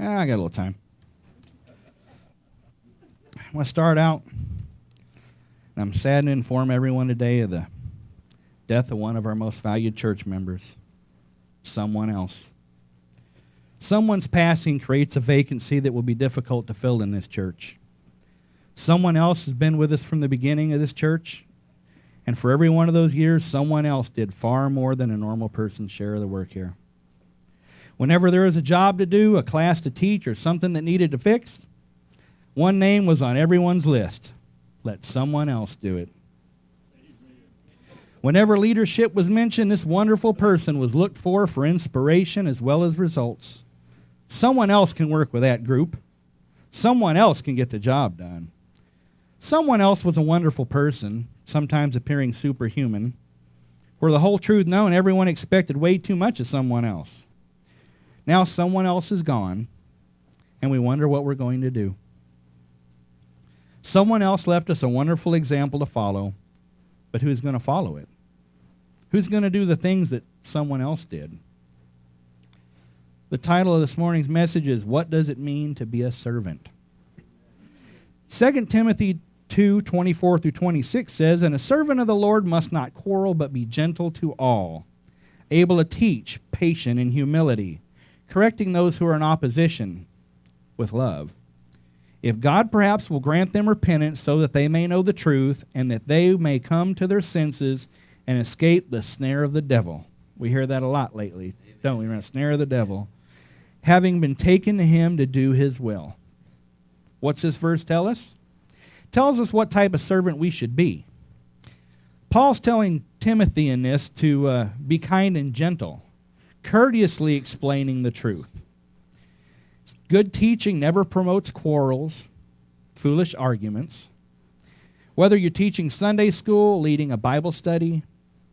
I got a little time. I want to start out, and I'm sad to inform everyone today of the death of one of our most valued church members, someone else. Someone's passing creates a vacancy that will be difficult to fill in this church. Someone else has been with us from the beginning of this church, and for every one of those years, someone else did far more than a normal person's share of the work here. Whenever there was a job to do, a class to teach, or something that needed to fix, one name was on everyone's list. Let someone else do it. Whenever leadership was mentioned, this wonderful person was looked for inspiration as well as results. Someone else can work with that group. Someone else can get the job done. Someone else was a wonderful person, sometimes appearing superhuman. Where the whole truth known, everyone expected way too much of someone else. Now someone else is gone, and we wonder what we're going to do. Someone else left us a wonderful example to follow, but who's going to follow it? Who's going to do the things that someone else did? The title of this morning's message is, What Does It Mean to Be a Servant? 2 Timothy 2:24-26 says, And a servant of the Lord must not quarrel, but be gentle to all, able to teach, patient in humility, correcting those who are in opposition with love. If God perhaps will grant them repentance so that they may know the truth and that they may come to their senses and escape the snare of the devil. We hear that a lot lately, don't we? We're in a snare of the devil. Having been taken to him to do his will. What's this verse tell us? It tells us what type of servant we should be. Paul's telling Timothy in this to be kind and gentle, courteously explaining the truth. Good teaching never promotes quarrels, foolish arguments. Whether you're teaching Sunday school, leading a Bible study,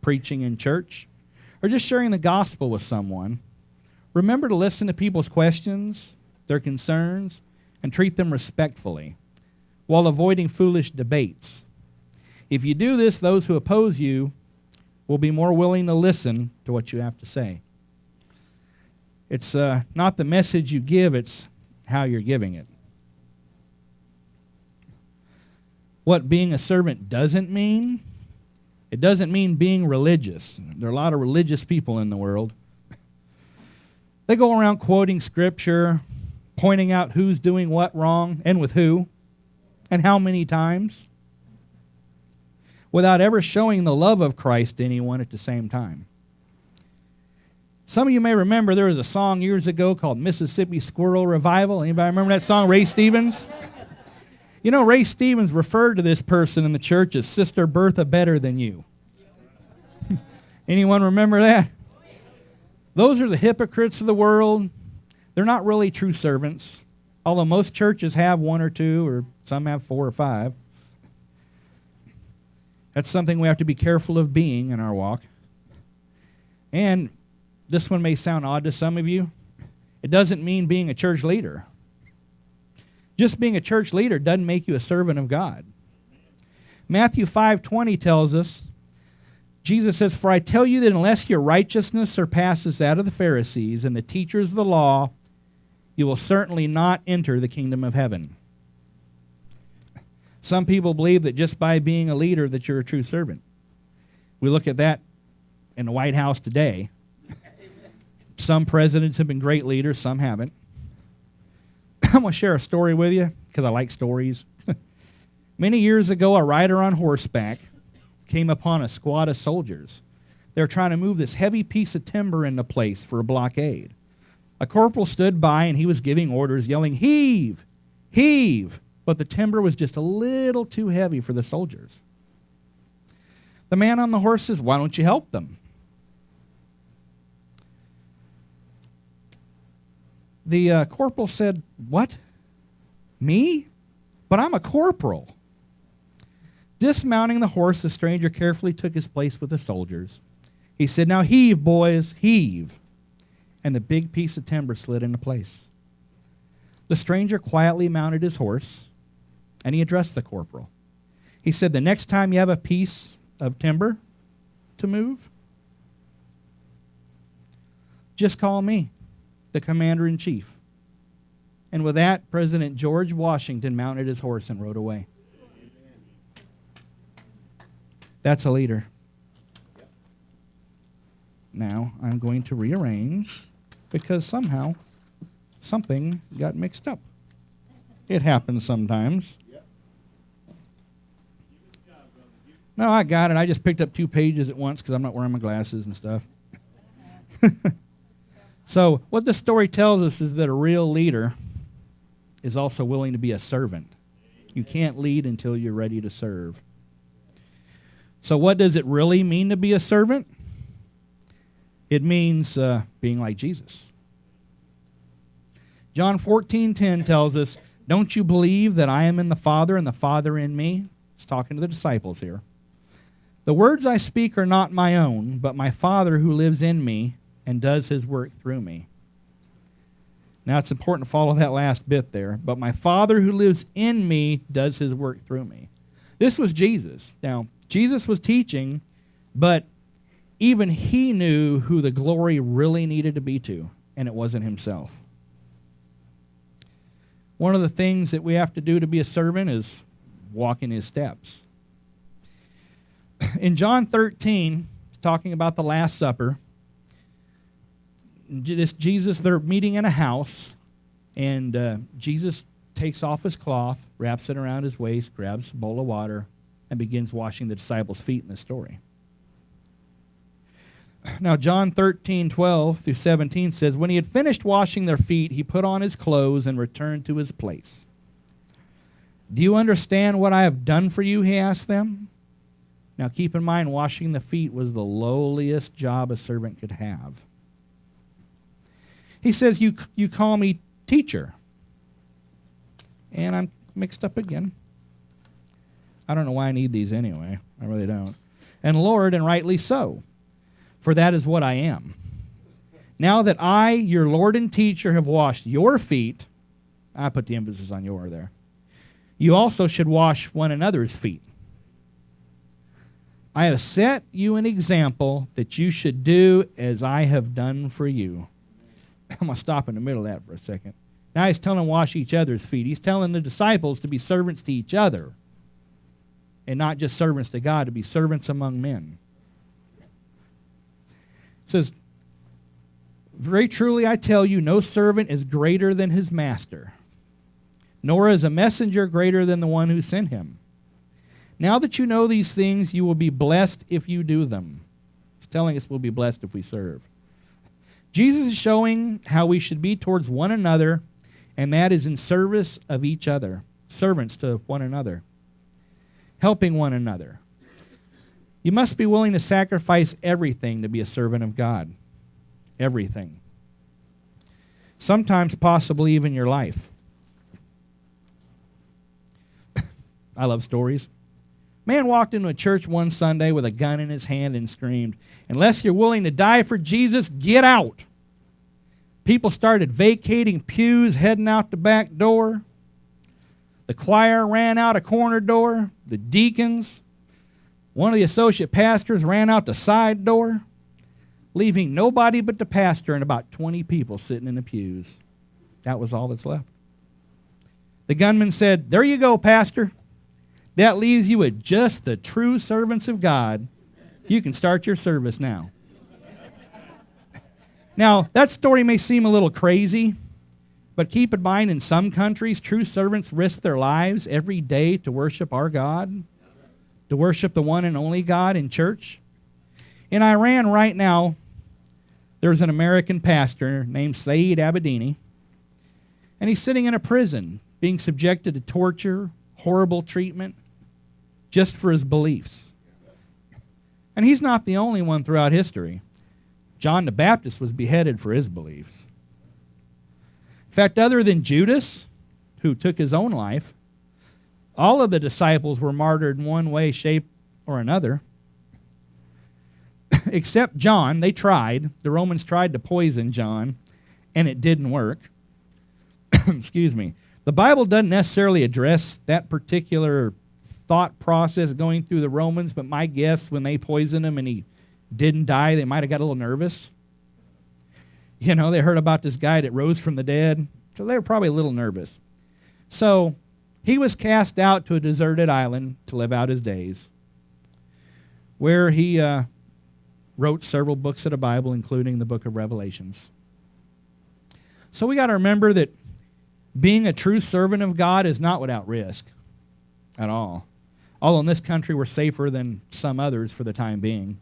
preaching in church, or just sharing the gospel with someone, remember to listen to people's questions, their concerns, and treat them respectfully while avoiding foolish debates. If you do this, those who oppose you will be more willing to listen to what you have to say. It's not the message you give, it's how you're giving it. What being a servant doesn't mean, it doesn't mean being religious. There are a lot of religious people in the world. They go around quoting scripture, pointing out who's doing what wrong, and with who, and how many times, without ever showing the love of Christ to anyone at the same time. Some of you may remember there was a song years ago called Mississippi Squirrel Revival. Anybody remember that song, Ray Stevens? You know, Ray Stevens referred to this person in the church as Sister Bertha Better Than You. Anyone remember that? Those are the hypocrites of the world. They're not really true servants, although most churches have one or two, or some have 4 or 5. That's something we have to be careful of being in our walk. And this one may sound odd to some of you. It doesn't mean being a church leader. Just being a church leader doesn't make you a servant of God. Matthew 5:20 tells us, Jesus says, For I tell you that unless your righteousness surpasses that of the Pharisees and the teachers of the law, you will certainly not enter the kingdom of heaven. Some people believe that just by being a leader that you're a true servant. We look at that in the White House today. Some presidents have been great leaders, some haven't. I'm going to share a story with you because I like stories. Many years ago, a rider on horseback came upon a squad of soldiers. They were trying to move this heavy piece of timber into place for a blockade. A corporal stood by and he was giving orders, yelling, Heave! Heave! But the timber was just a little too heavy for the soldiers. The man on the horse says, Why don't you help them? The corporal said, What? Me? But I'm a corporal. Dismounting the horse, the stranger carefully took his place with the soldiers. He said, Now heave, boys, heave. And the big piece of timber slid into place. The stranger quietly mounted his horse, and he addressed the corporal. He said, The next time you have a piece of timber to move, just call me, the commander-in-chief. And with that, President George Washington mounted his horse and rode away. That's a leader. Now, I'm going to rearrange because somehow something got mixed up. It happens sometimes. No, I got it. I just picked up 2 pages at once because I'm not wearing my glasses and stuff. So what this story tells us is that a real leader is also willing to be a servant. You can't lead until you're ready to serve. So what does it really mean to be a servant? It means being like Jesus. John 14:10 tells us, "Don't you believe that I am in the Father and the Father in me?" He's talking to the disciples here. "The words I speak are not my own, but my Father who lives in me and does his work through me." Now it's important to follow that last bit there. But my Father who lives in me does his work through me. This was Jesus. Now, Jesus was teaching, but even he knew who the glory really needed to be to, and it wasn't himself. One of the things that we have to do to be a servant is walk in his steps. In John 13, it's talking about the Last Supper. Jesus, they're meeting in a house, and Jesus takes off his cloth, wraps it around his waist, grabs a bowl of water, and begins washing the disciples' feet in the story. Now, John 13:12-17 says, "When he had finished washing their feet, he put on his clothes and returned to his place. 'Do you understand what I have done for you?' he asked them." Now, keep in mind, washing the feet was the lowliest job a servant could have. He says, you call me teacher. And I'm mixed up again. I don't know why I need these anyway. I really don't. "And Lord, and rightly so, for that is what I am. Now that I, your Lord and teacher, have washed your feet," I put the emphasis on your there, "you also should wash one another's feet. I have set you an example that you should do as I have done for you." I'm going to stop in the middle of that for a second. Now he's telling them to wash each other's feet. He's telling the disciples to be servants to each other and not just servants to God, to be servants among men. It says, "Very truly I tell you, no servant is greater than his master, nor is a messenger greater than the one who sent him. Now that you know these things, you will be blessed if you do them." He's telling us we'll be blessed if we serve. Jesus is showing how we should be towards one another, and that is in service of each other, servants to one another, helping one another. You must be willing to sacrifice everything to be a servant of God. Everything. Sometimes possibly even your life. I love stories. Man walked into a church one Sunday with a gun in his hand and screamed, "Unless you're willing to die for Jesus, get out." People started vacating pews, heading out the back door. The choir ran out a corner door. The deacons, one of the associate pastors ran out the side door, leaving nobody but the pastor and about 20 people sitting in the pews. That was all that's left. The gunman said, "There you go, Pastor. That leaves you with just the true servants of God. You can start your service now." Now, that story may seem a little crazy, but keep in mind, in some countries, true servants risk their lives every day to worship our God, to worship the one and only God in church. In Iran right now, there's an American pastor named Saeed Abedini, and he's sitting in a prison being subjected to torture, horrible treatment, just for his beliefs. And he's not the only one throughout history. John the Baptist was beheaded for his beliefs. In fact, other than Judas, who took his own life, all of the disciples were martyred in one way, shape, or another. Except John. They tried. The Romans tried to poison John, and it didn't work. Excuse me. The Bible doesn't necessarily address that particular thought process going through the Romans, but my guess, when they poisoned him and he didn't die, they might have got a little nervous. You know, they heard about this guy that rose from the dead. So they were probably a little nervous. So he was cast out to a deserted island to live out his days, where he wrote several books of the Bible, including the book of Revelations. So we got to remember that being a true servant of God is not without risk at all. Although in this country we're safer than some others for the time being.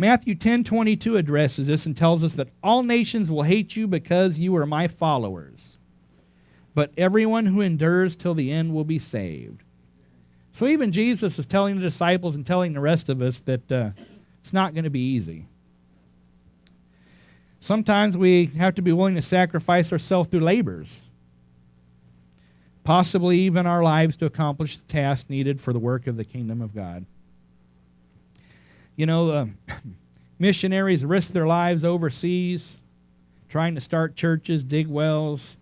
Matthew 10:22 addresses this and tells us that all nations will hate you because you are my followers. But everyone who endures till the end will be saved. So even Jesus is telling the disciples and telling the rest of us that it's not going to be easy. Sometimes we have to be willing to sacrifice ourselves through labors, possibly even our lives, to accomplish the task needed for the work of the kingdom of God. You know, missionaries risk their lives overseas, trying to start churches, dig wells,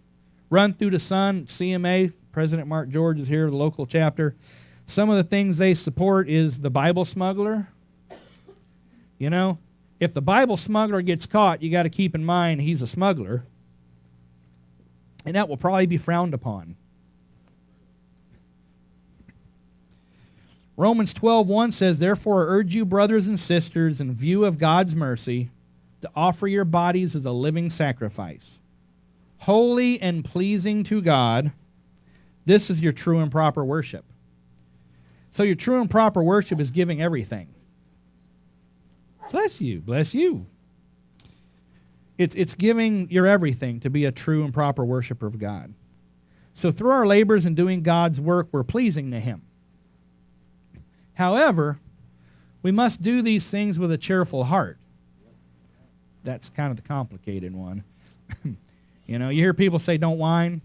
run through the sun. CMA, President Mark George is here, the local chapter. Some of the things they support is the Bible smuggler. You know, if the Bible smuggler gets caught, you got to keep in mind he's a smuggler, and that will probably be frowned upon. Romans 12:1 says, "Therefore I urge you, brothers and sisters, in view of God's mercy, to offer your bodies as a living sacrifice, holy and pleasing to God. This is your true and proper worship." So your true and proper worship is giving everything. Bless you, bless you. It's giving your everything to be a true and proper worshiper of God. So through our labors in doing God's work, we're pleasing to Him. However, we must do these things with a cheerful heart. That's kind of the complicated one. You know, you hear people say, don't whine.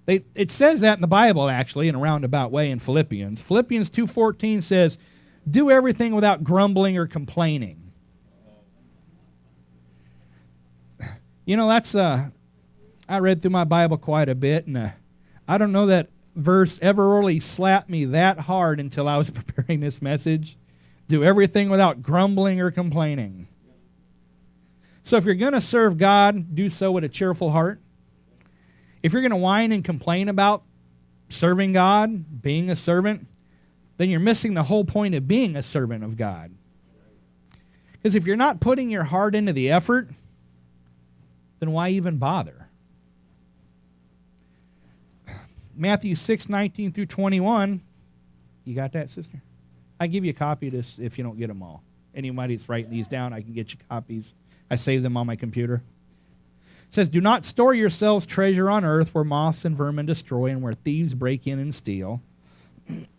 It says that in the Bible, actually, in a roundabout way in Philippians. Philippians 2:14 says, do everything without grumbling or complaining. You know, that's, I read through my Bible quite a bit, and I don't know that verse ever really slapped me that hard until I was preparing this message. Do everything without grumbling or complaining. So if you're going to serve God, do so with a cheerful heart. If you're going to whine and complain about serving God, being a servant, then you're missing the whole point of being a servant of God. Because if you're not putting your heart into the effort, then why even bother? Matthew 6:19 through 21. You got that, sister? I give you a copy of this if you don't get them all. Anybody that's writing these down, I can get you copies. I save them on my computer. It says, do not store yourselves treasure on earth where moths and vermin destroy and where thieves break in and steal.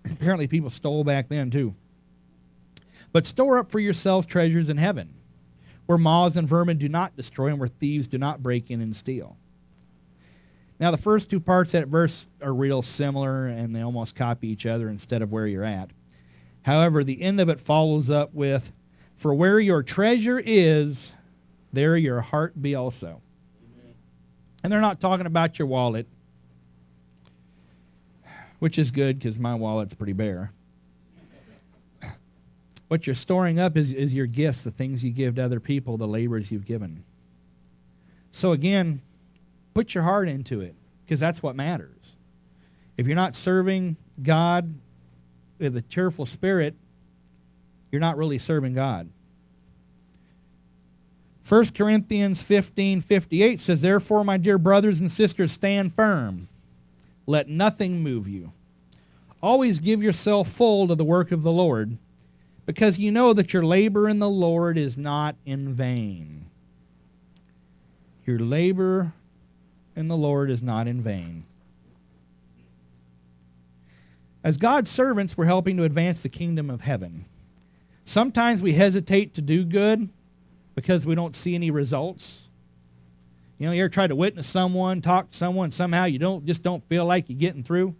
Apparently people stole back then too. But store up for yourselves treasures in heaven, where moths and vermin do not destroy and where thieves do not break in and steal. Now the first two parts of that verse are real similar and they almost copy each other instead of where you're at. However, the end of it follows up with, for where your treasure is, there your heart be also. Amen. And they're not talking about your wallet, which is good because my wallet's pretty bare. What you're storing up is your gifts, the things you give to other people, the labors you've given. So again, put your heart into it because that's what matters. If you're not serving God with a cheerful spirit, you're not really serving God. 1 Corinthians 15:58 says, therefore, my dear brothers and sisters, stand firm. Let nothing move you. Always give yourself full to the work of the Lord, because you know that your labor in the Lord is not in vain. Your labor in the Lord is not in vain. As God's servants, we're helping to advance the kingdom of heaven. Sometimes we hesitate to do good because we don't see any results. You know, you ever try to witness someone, talk to someone, somehow you just don't feel like you're getting through?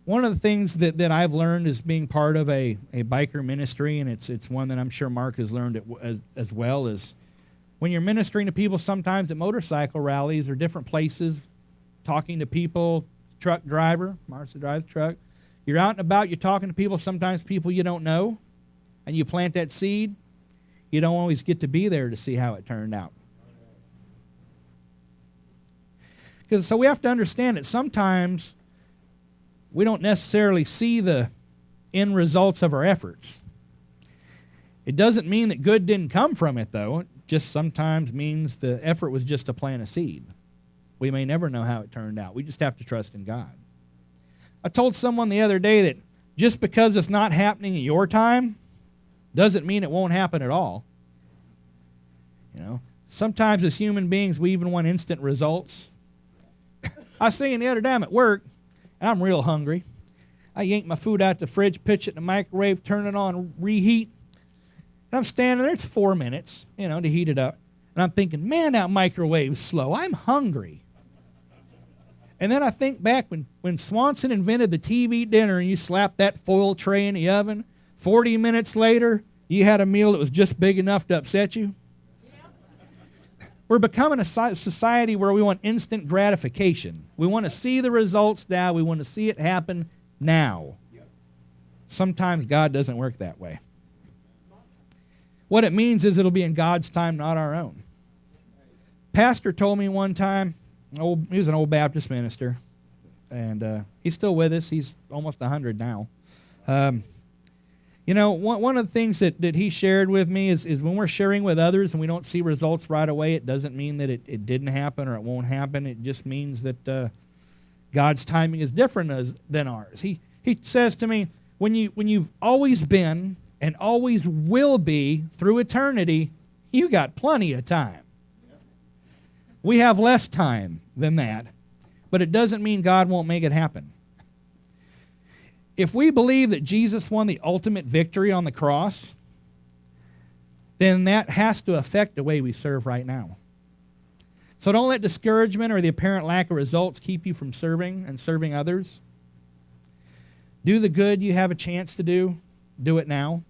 One of the things that I've learned is being part of a biker ministry, and it's one that I'm sure Mark has learned as well, is when you're ministering to people sometimes at motorcycle rallies or different places, talking to people, truck driver, Marcia drives a truck, you're out and about, you're talking to people, sometimes people you don't know, and you plant that seed. You don't always get to be there to see how it turned out. So we have to understand that sometimes we don't necessarily see the end results of our efforts. It doesn't mean that good didn't come from it, though. It just sometimes means the effort was just to plant a seed. We may never know how it turned out. We just have to trust in God. I told someone the other day that just because it's not happening at your time doesn't mean it won't happen at all. Sometimes as human beings, we even want instant results. I was thinking the other day, I'm at work, and I'm real hungry. I yank my food out the fridge, pitch it in the microwave, turn it on, reheat. And I'm standing there, it's 4 minutes, to heat it up. And I'm thinking, man, that microwave's slow. I'm hungry. And then I think back when Swanson invented the TV dinner and you slapped that foil tray in the oven, 40 minutes later, you had a meal that was just big enough to upset you. We're becoming a society where we want instant gratification. We want to see the results now. We want to see it happen now. Sometimes God doesn't work that way. What it means is it'll be in God's time, not our own. Pastor told me one time, he was an old Baptist minister, and he's still with us. He's almost 100 now. One of the things that he shared with me is when we're sharing with others and we don't see results right away, it doesn't mean that it didn't happen or it won't happen. It just means that God's timing is different than ours. He says to me, when you've always been and always will be through eternity, you got plenty of time. We have less time than that, but it doesn't mean God won't make it happen. If we believe that Jesus won the ultimate victory on the cross, then that has to affect the way we serve right now. So don't let discouragement or the apparent lack of results keep you from serving and serving others. Do the good you have a chance to do. Do it now,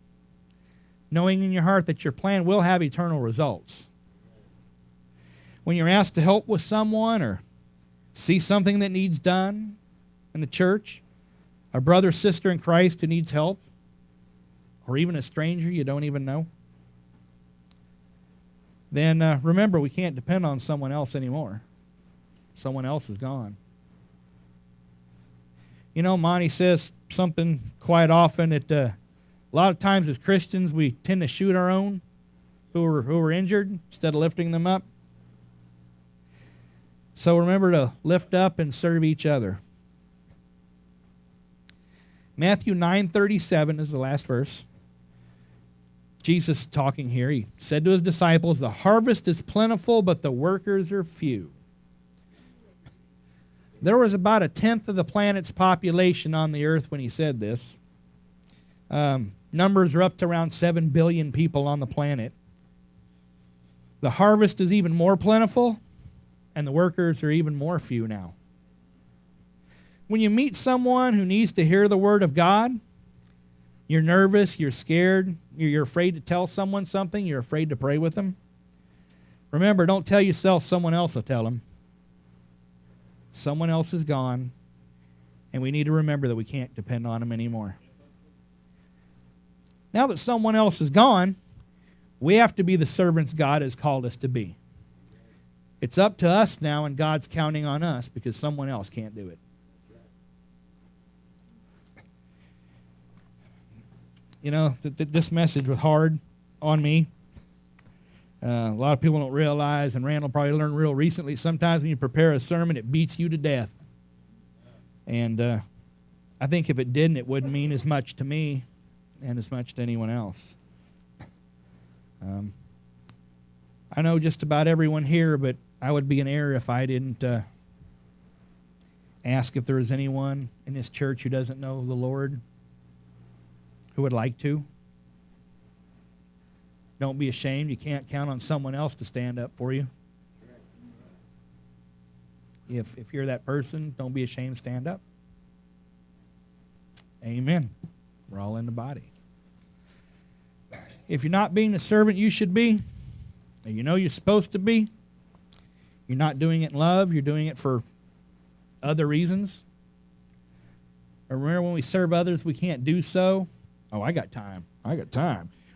knowing in your heart that your plan will have eternal results. When you're asked to help with someone or see something that needs done in the church, a brother or sister in Christ who needs help, or even a stranger you don't even know, then remember, we can't depend on someone else anymore. Someone else is gone. Monty says something quite often that a lot of times as Christians we tend to shoot our own who are injured instead of lifting them up. So remember to lift up and serve each other. Matthew 9:37 is the last verse. Jesus talking here. He said to his disciples, "The harvest is plentiful, but the workers are few." There was about 1/10 of the planet's population on the earth when he said this. Numbers are up to around 7 billion people on the planet. The harvest is even more plentiful, and the workers are even more few now. When you meet someone who needs to hear the word of God, you're nervous, you're scared, you're afraid to tell someone something, you're afraid to pray with them. Remember, don't tell yourself, someone else will tell them. Someone else is gone, and we need to remember that we can't depend on them anymore. Now that someone else is gone, we have to be the servants God has called us to be. It's up to us now, and God's counting on us because someone else can't do it. This message was hard on me. A lot of people don't realize, and Randall probably learned real recently, sometimes when you prepare a sermon, it beats you to death. And I think if it didn't, it wouldn't mean as much to me and as much to anyone else. I know just about everyone here, but I would be an error if I didn't ask if there is anyone in this church who doesn't know the Lord, who would like to. Don't be ashamed. You can't count on someone else to stand up for you. If you're that person, don't be ashamed, stand up. Amen. We're all in the body. If you're not being the servant you should be, and you know you're supposed to be, you're not doing it in love, you're doing it for other reasons. Or remember, when we serve others, we can't do so. Oh, I got time.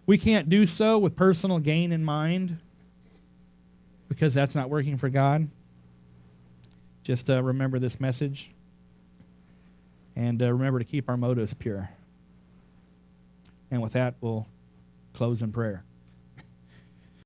We can't do so with personal gain in mind because that's not working for God. Just remember this message, and remember to keep our motives pure. And with that, we'll close in prayer.